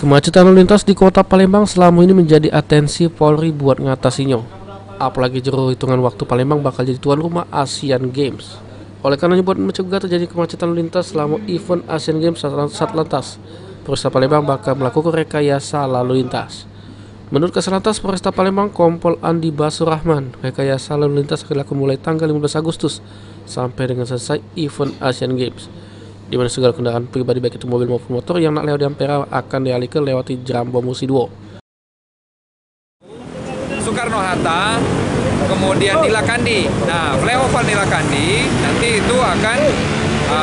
Kemacetan lalu lintas di kota Palembang selama ini menjadi atensi Polri buat ngatasinya. Apalagi jero hitungan waktu Palembang bakal jadi tuan rumah Asian Games. Oleh karenanya buat mencegah terjadi kemacetan lalu lintas selama event Asian Games Satlantas, Polresta Palembang bakal melakukan rekayasa lalu lintas. Menurut Kaslantas Polresta Palembang Kompol Andi Basurahman, rekayasa lalu lintas akan dilakukan mulai tanggal 15 Agustus sampai dengan selesai event Asian Games, di mana segala kendaraan pribadi baik itu mobil maupun motor yang nak lewat di Ampera akan dialihkan lewati Jambu Musi 2. Soekarno-Hatta, kemudian Nilakandi. Nah, flyover Nilakandi nanti itu akan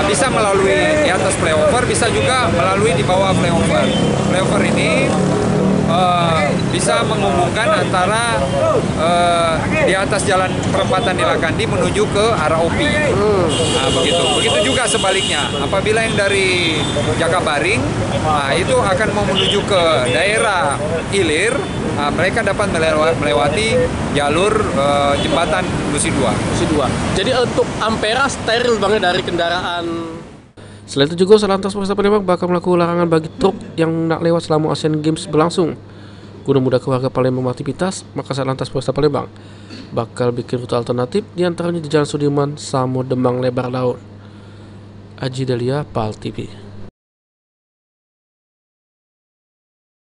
bisa melalui di atas flyover, bisa juga melalui di bawah flyover. Flyover ini bisa menghubungkan antara di atas jalan perempatan Nilakandi menuju ke arah OPI. Nah, begitu juga sebaliknya. Apabila yang dari Jakabaring, itu akan mau menuju ke daerah Ilir, mereka dapat melewati jalur jembatan Musi 2. Jadi untuk Ampera steril banget dari kendaraan. Selain itu juga Satlantas Polresta Palembang bakal melakukan larangan bagi truk yang nak lewat selama Asian Games berlangsung. Guna mudah ke warga Palembang beraktivitas, maka Satlantas Polresta Palembang bakal bikin rute alternatif diantaranya di Jalan Sudirman, Samo, Demang, Lebar Daun. Aji Delia, PAL TV.